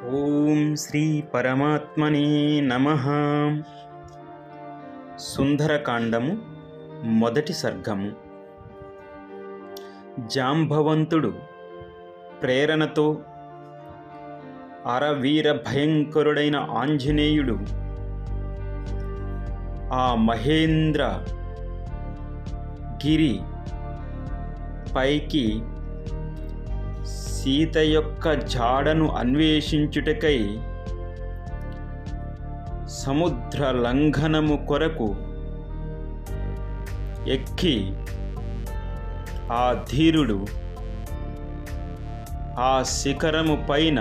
ఓం శ్రీ పరమాత్మనే నమః. సుందరకాండము మొదటి సర్గము. జాంబవంతుడు ప్రేరణతో అరవీర భయంకరుడైన ఆంజనేయుడు ఆ మహేంద్ర గిరి పైకి సీత యొక్క జాడను అన్వేషించుటకై సముద్ర లంఘనము కొరకు ఎక్కి ఆ ధీరుడు ఆ శిఖరము పైన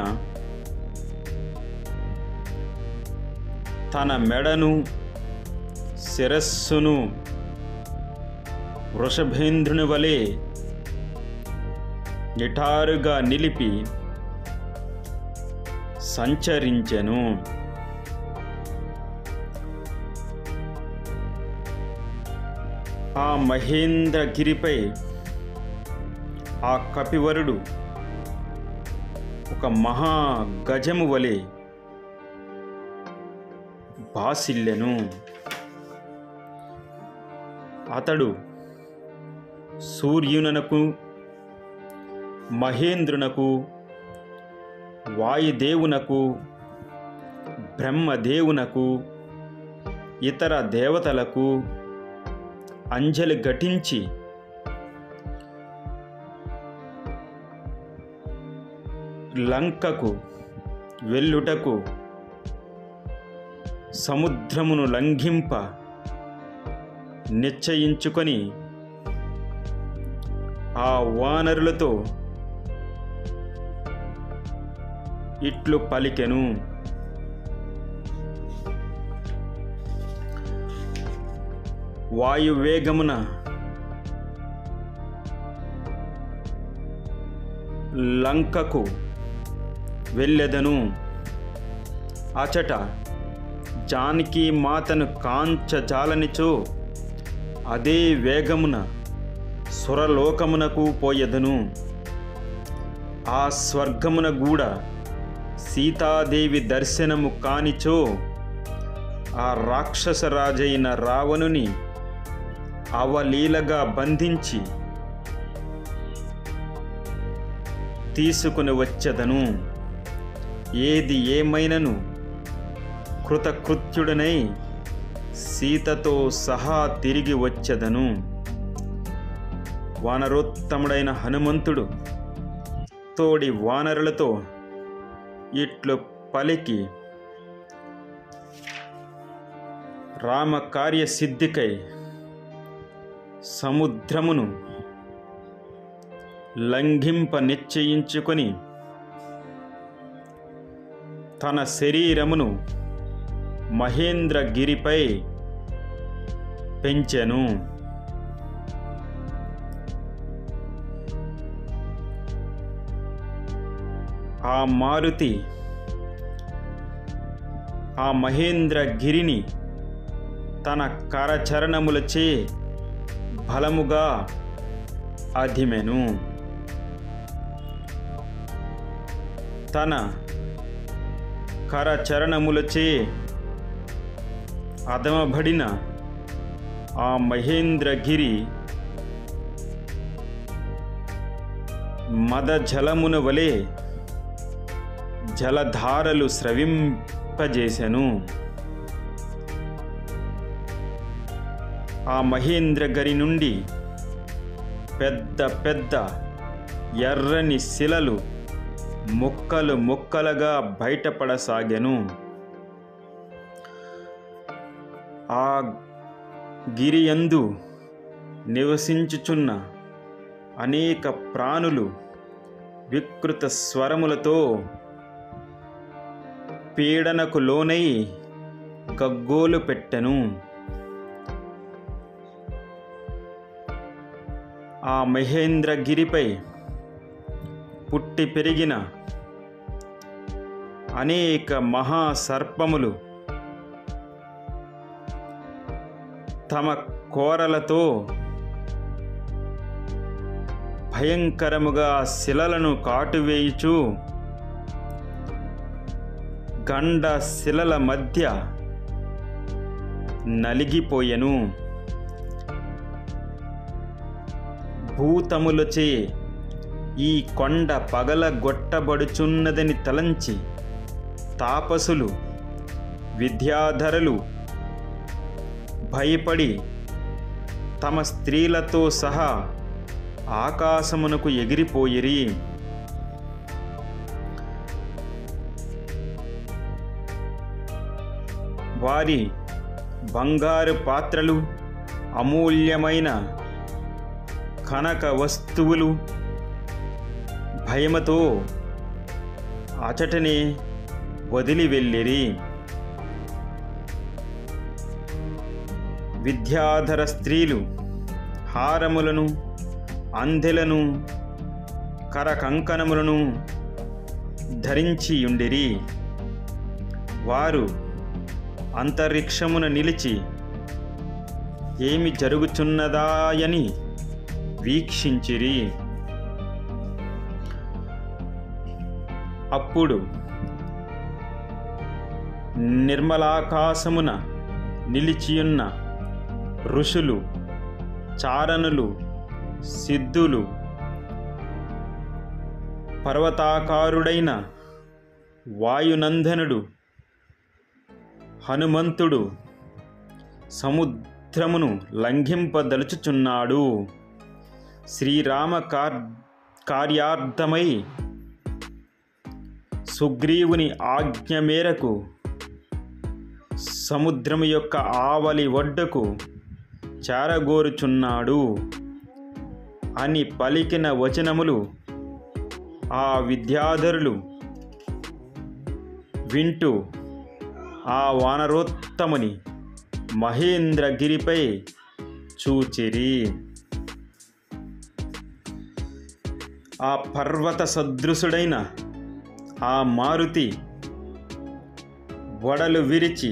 తన మెడను శిరస్సును వృషభేంద్రుని వలె నిటారుగా నిలిపి సంచరించెను. ఆ మహేంద్రగిరిపై ఆ కపివరుడు ఒక మహా గజము వలె బాసిల్లెను. అతడు సూర్యునకు, మహేంద్రునకు, వాయుదేవునకు, బ్రహ్మదేవునకు, ఇతర దేవతలకు అంజలి ఘటించి లంకకు వెళ్ళుటకు సముద్రమును లంఘింప నిశ్చయించుకొని ఆ వానరులతో ఇట్లు పలికెను. వాయువేగమున లంకకు వెళ్ళెదను. అచట జానకీ మాతను కాంచజాలనిచో అదే వేగమున సురలోకమునకు పోయెదను. ఆ స్వర్గమున కూడా సీతాదేవి దర్శనము కానిచో ఆ రాక్షసరాజైన రావణుని అవలీలగా బంధించి తీసుకుని వచ్చెదను. ఏది ఏమైనను కృతకృత్యుడనై సీతతో సహా తిరిగి వచ్చెదను. వానరోత్తముడైన హనుమంతుడు తోడి వానరులతో ఇట్లు పలికి రామకార్య సిద్ధికై సముద్రమును లంఘింప నిశ్చయించుకొని తన శరీరమును మహేంద్రగిరిపై పెంచెను. ఆ మారుతి ఆ మహేంద్రగిరిని తన కరచరణములచే బలముగా అధిమెను. తన కరచరణములచే అదమబడిన ఆ మహేంద్రగిరి మదజలమున వలె జలధారలు స్రవింపజేసెను. ఆ మహేంద్రగిరి నుండి పెద్ద పెద్ద ఎర్రని శిలలు ముక్కలు ముక్కలుగా బయటపడసాగెను. ఆ గిరియందు నివసించుచున్న అనేక ప్రాణులు వికృత స్వరములతో పీడనకు లోనై గగ్గోలు పెట్టెను. ఆ మహేంద్రగిరిపై పుట్టి పెరిగిన అనేక మహాసర్పములు తమ కోరలతో భయంకరముగా శిలలను కాటువేయుచు గండ శిలల మధ్య నలిగిపోయెను. భూతములచే ఈ కొండ పగలగొట్టబడుచున్నదని తలంచి తాపసులు, విద్యాధరులు భయపడి తమ స్త్రీలతో సహా ఆకాశమునకు ఎగిరిపోయిరి. వారి బంగారు పాత్రలు, అమూల్యమైన కనక వస్తువులు భయముతో అచటనే వదిలి వెళ్ళిరి. విద్యాధర స్త్రీలు హారములను, అందెలను, కరకంకణములను ధరించియుండిరి. వారు అంతరిక్షమున నిలిచి ఏమి జరుగుచున్నదాయని వీక్షించిరి. అప్పుడు నిర్మలాకాశమున నిలిచియున్న ఋషులు, చారణులు, సిద్ధులు, పర్వతాకారుడైన వాయునందనుడు హనుమంతుడు సముద్రమును లంఘింపదలుచుచున్నాడు, శ్రీరామ కార్యార్థమై సుగ్రీవుని ఆజ్ఞ మేరకు సముద్రము యొక్క ఆవలి ఒడ్డుకు చేరగోరుచున్నాడు అని పలికిన వచనములు ఆ విద్యాధరులు వింటూ ఆ వానరోత్తముని మహేంద్రగిరిపై చూచిరి. ఆ పర్వత సదృశుడైన ఆ మారుతి వడలు విరిచి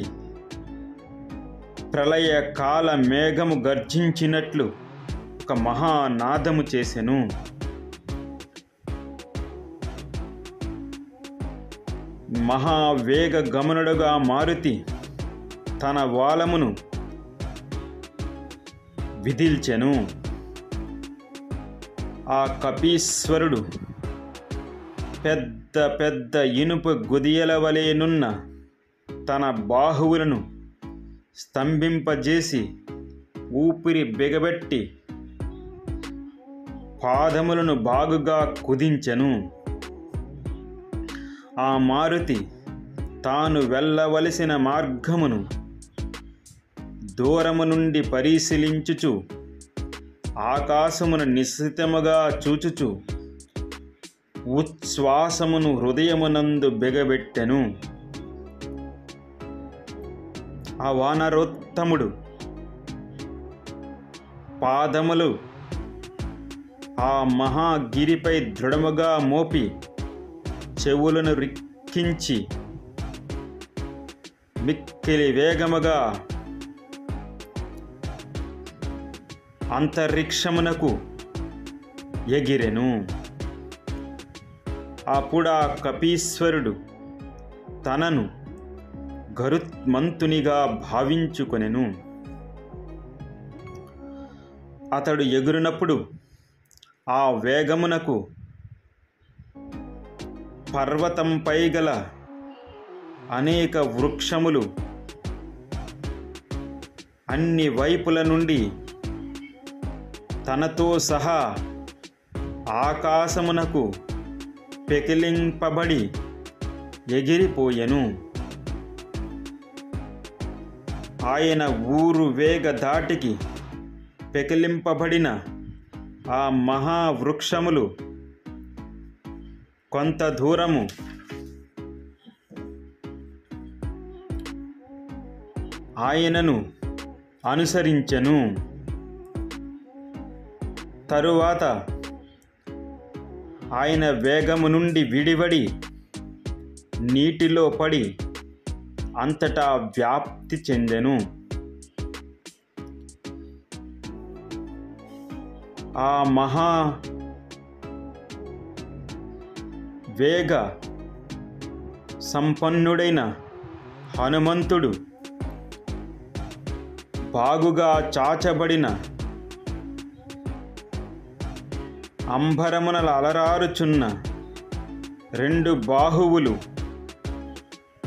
ప్రళయ కాల మేఘము గర్జించినట్లు ఒక మహానాదము చేసెను. మహావేగ గమనుడుగా మారుతి తన వాలమును విదిల్చెను. ఆ కపీశ్వరుడు పెద్ద పెద్ద ఇనుప గుదియల వలెనున్న తన బాహువులను స్తంభింపజేసి ఊపిరి బిగబెట్టి పాదములను బాగుగా కుదించెను. ఆ మారుతి తాను వెళ్ళవలసిన మార్గమును దూరము నుండి పరిశీలించుచు ఆకాశమును నిశ్చితముగా చూచుచు ఉచ్ఛ్వాసమును హృదయమునందు బిగబెట్టెను. ఆ వానరోత్తముడు పాదములు ఆ మహాగిరిపై దృఢముగా మోపి చెవులను రిక్కించి మిక్కిలి వేగముగా అంతరిక్షమునకు ఎగిరెను. అప్పుడా కపీశ్వరుడు తనను గరుత్మంతునిగా భావించుకొనెను. అతడు ఎగురునప్పుడు ఆ వేగమునకు పర్వతంపై గల అనేక వృక్షములు అన్ని వైపుల నుండి తనతో సహా ఆకాశమునకు పెకిలింపబడి ఎగిరిపోయెను. ఆయన ఊరు వేగ దాటికి పెకిలింపబడిన ఆ మహావృక్షములు కొంత దూరము ఆయనను అనుసరించెను. తరువాత ఆయన వేగము నుండి విడివడి నీటిలో పడి అంతటా వ్యాప్తి చెందెను. ఆ మహా వేగ సంపన్నుడైన హనుమంతుడు బాగుగా చాచబడిన అంబరమునల అలరారుచున్న 2 బాహువులు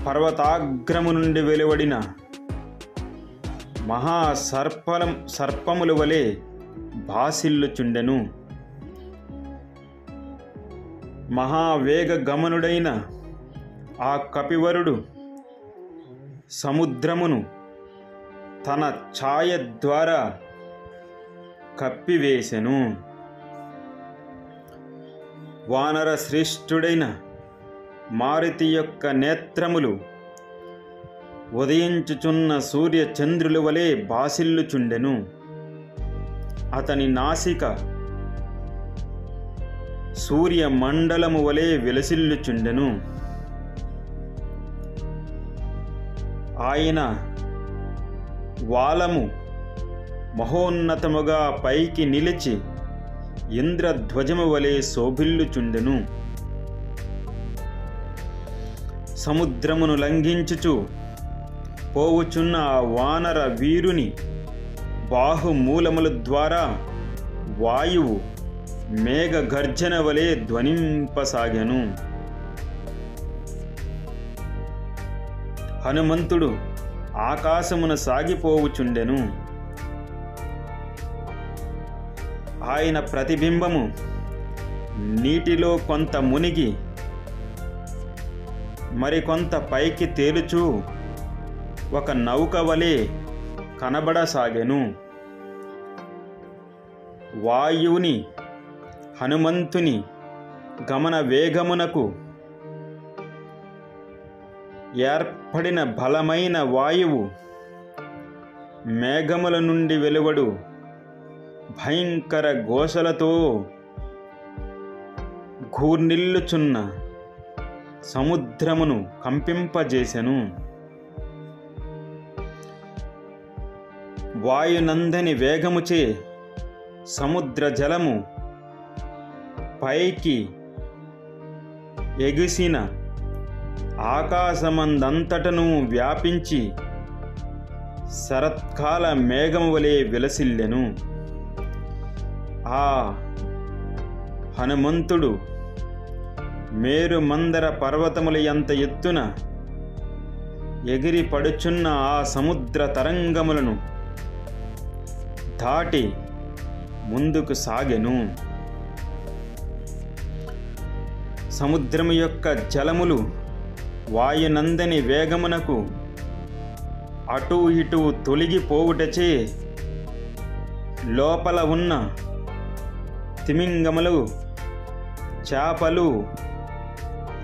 పర్వతాగ్రము నుండి వెలువడిన సర్పముల వలె భాసిల్లుచుండెను. మహావేగ గమనుడైన ఆ కపివరుడు సముద్రమును తన ఛాయ ద్వారా కప్పివేసెను. వానర శ్రేష్ఠుడైన మారుతి యొక్క నేత్రములు ఉదయించుచున్న సూర్య చంద్రుల వలె భాసిల్లుచుండెను. అతని నాసిక సూర్య మండలము వలె విలసిల్లుచుండెను. ఆయన వాలము మహోన్నతముగా పైకి నిలిచి ఇంద్రధ్వజము వలె శోభిల్లుచుండెను. సముద్రమును లంఘించుచు పోవుచున్న ఆ వానర వీరుని బాహుమూలముల ద్వారా వాయువు మేఘ గర్జన వలె ధ్వనింపసాగెను. హనుమంతుడు ఆకాశమున సాగిపోవుచుండెను. ఆయన ప్రతిబింబము నీటిలో కొంత మునిగి మరికొంత పైకి తేలుచూ ఒక నౌక వలె కనబడసాగెను. వాయువుని హనుమంతుని గమన వేగమునకు ఏర్పడిన బలమైన వాయువు మేఘముల నుండి వెలువడు భయంకర ఘోషలతో ఘూర్నిల్లుచున్న సముద్రమును కంపింపజేసెను. వాయునందని వేగముచే సముద్ర జలము పైకి ఎగిసిన ఆకాశమందంతటను వ్యాపించి శరత్కాల మేఘము వలె విలసిల్లెను. ఆ హనుమంతుడు మేరు మందర పర్వతముల ఎంత ఎత్తున ఎగిరి పడుచున్న ఆ సముద్ర తరంగములను దాటి ముందుకు సాగెను. సముద్రము యొక్క జలములు వాయునందని వేగమునకు అటూ ఇటూ తొలగిపోవుటచే లోపల ఉన్న తిమింగములు, చేపలు,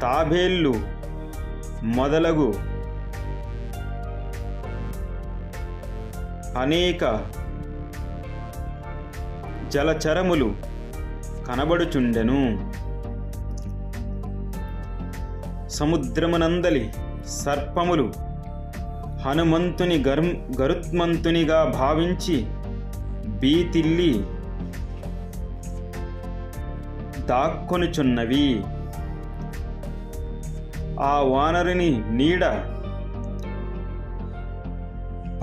తాబేళ్ళు మొదలగు అనేక జలచరములు కనబడుచుండెను. సముద్రమునందలి సర్పములు హనుమంతుని గరుత్మంతునిగా భావించి బీతిల్లి దాక్కొనుచున్నవి. ఆ వానరుని నీడ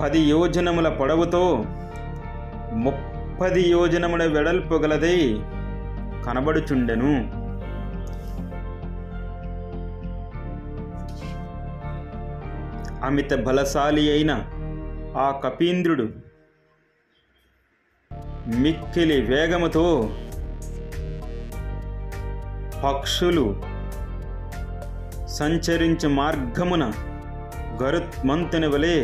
10 యోజనముల పొడవుతో 30 యోజనముల వెడల్పు గలదై కనబడుచుండెను. అమిత బలశాలి అయిన ఆ కపీంద్రుడు మిక్కిలి వేగముతో పక్షులు సంచరించు మార్గమున గరుత్మంతుని వలె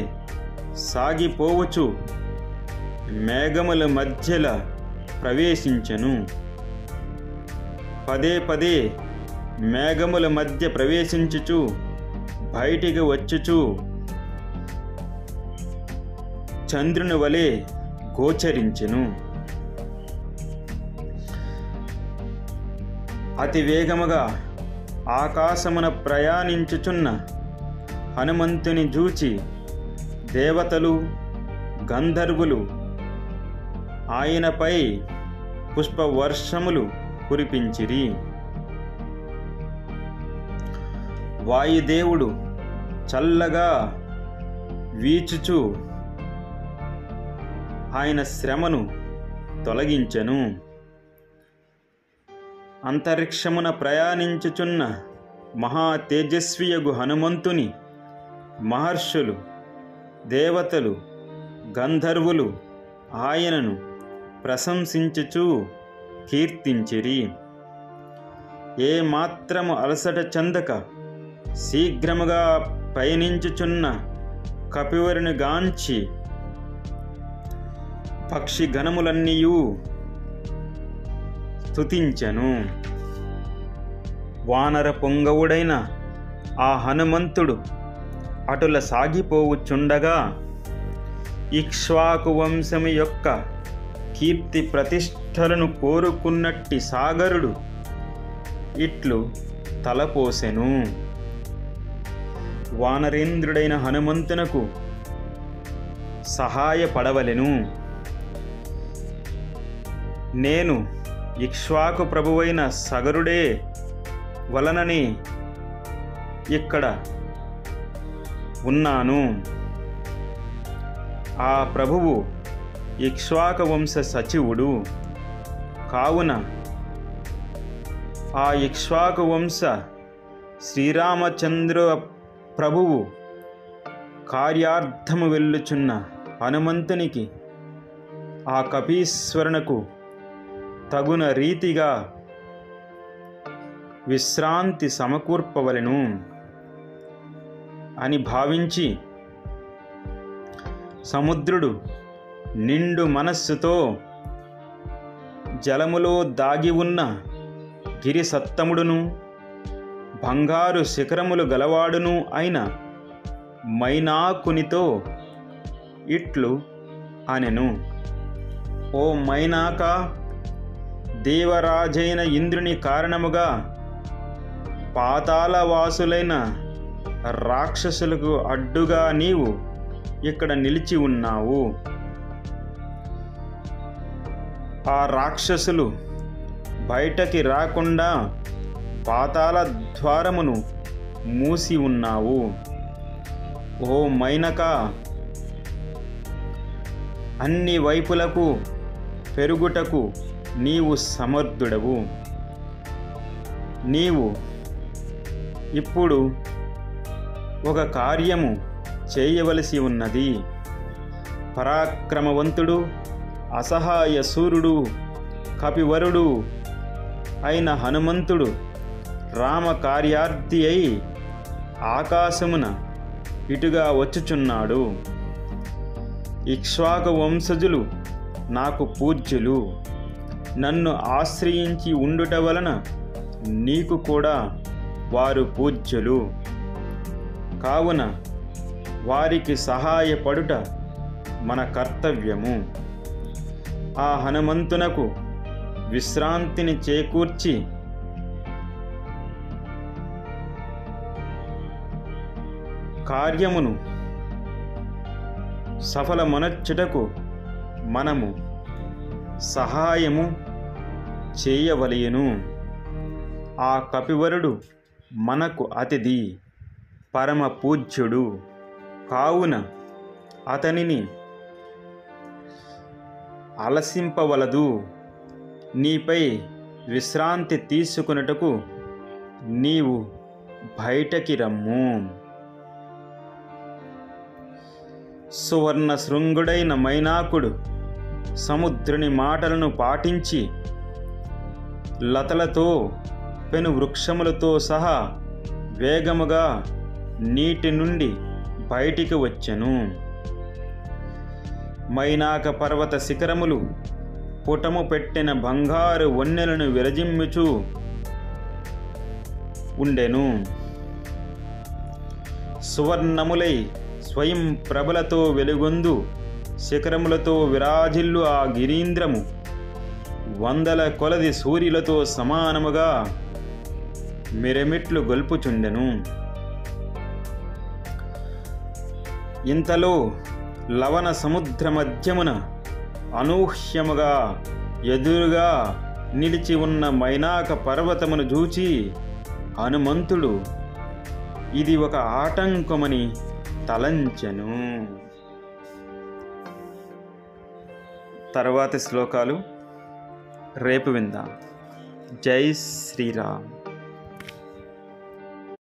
సాగిపోవచ్చు మేఘముల మధ్యల ప్రవేశించెను. పదే పదే మేఘముల మధ్య ప్రవేశించుచు బయటికి వచ్చుచు చంద్రుని వలె గోచరించెను. అతి వేగముగా ఆకాశమున ప్రయాణించుచున్న హనుమంతుని చూచి దేవతలు, గంధర్వులు ఆయనపై పుష్పవర్షములు కురిపించిరి. వాయుదేవుడు చల్లగా వీచుచు ఆయన శ్రమను తొలగించెను. అంతరిక్షమున ప్రయాణించుచున్న మహా తేజస్వియగు హనుమంతుని మహర్షులు, దేవతలు, గంధర్వులు ఆయనను ప్రశంసించుచు కీర్తించిరి. ఏ మాత్రము అలసట చెందక శీఘ్రముగా పయనించుచున్న కపివరుని గాంచి పక్షి గణములన్నీయు స్తుతించెను. వానర పొంగవుడైన ఆ హనుమంతుడు అటుల సాగిపోవుచుండగా ఇక్ష్వాకు వంశము యొక్క కీర్తి ప్రతిష్టలను కోరుకున్నట్టి సాగరుడు ఇట్లు తలపోసెను. వానరేంద్రుడైన హనుమంతునకు సహాయపడవలెను. నేను ఇక్ష్వాకు ప్రభువైన సగరుడే వలనని ఇక్కడ ఉన్నాను. ఆ ప్రభువు ఇక్ష్వాకు వంశ సచివుడు కావున ఆ ఇక్ష్వాకు వంశ శ్రీరామచంద్ర ప్రభువు కార్యార్థము వెళ్ళుచున్న హనుమంతునికి ఆ కపీశ్వరునకు తగున రీతిగా విశ్రాంతి సమకూర్పవలెను అని భావించి సముద్రుడు నిండు మనస్సుతో జలములో దాగి ఉన్న గిరిసత్తముడును బంగారు శిఖరములు గలవాడును అయిన మైనాకునితో ఇట్లు అనెను. ఓ మైనాక, దేవరాజైన ఇంద్రుని కారణముగా పాతాళవాసులైన రాక్షసులకు అడ్డుగా నీవు ఇక్కడ నిలిచి ఉన్నావు. ఆ రాక్షసులు బయటకి రాకుండా పాతాళ ద్వారమును మూసి ఉన్నావు. ఓ మైనక, అన్ని వైపులకు పెరుగుటకు నీవు సమర్థుడవు. నీవు ఇప్పుడు ఒక కార్యము చేయవలసి ఉన్నది. పరాక్రమవంతుడు, అసహాయ సూర్యుడు, కపివరుడు అయిన హనుమంతుడు రామ కార్యార్థి అయి ఆకాశమున ఇటుగా వచ్చుచున్నాడు. ఇక్ష్వాకు వంశజులు నాకు పూజ్యులు. నన్ను ఆశ్రయించి ఉండుట వలన నీకు కూడా వారు పూజ్యులు. కావున వారికి సహాయపడుట మన కర్తవ్యము. ఆ హనుమంతునకు విశ్రాంతిని చేకూర్చి కార్యమును సఫలమనర్చుటకు మనము సహాయము చేయవలెను. ఆ కపివరుడు మనకు అతిథి, పరమ పూజ్యుడు. కావున అతనిని అలసింపవలదు. నీపై విశ్రాంతి తీసుకొనుటకు నీవు బయటకి రమ్ము. సువర్ణ శృంగుడైన మైనాకుడు సముద్రుని మాటలను పాటించి లతలతో పెను వృక్షములతో సహా వేగముగా నీటి నుండి బయటికి వచ్చెను. మైనాక పర్వత శిఖరములు పుటము పెట్టిన బంగారు వన్నెలను విరజిమ్ముచూ ఉండెను. సువర్ణములై స్వయం ప్రభలతో వెలుగొందు శిఖరములతో విరాజిల్లు ఆ గిరీంద్రము వందల కొలది సూర్యులతో సమానముగా మిరమిట్లు గొల్పుచుండెను. ఇంతలో లవణ సముద్ర మధ్యమున అనూహ్యముగా ఎదురుగా నిలిచి ఉన్న మైనాక పర్వతమును చూచి హనుమంతుడు ఇది ఒక ఆటంకమని తలంచెను. తర్వాతి శ్లోకాలు రేపు విందాం. జై శ్రీరామ్.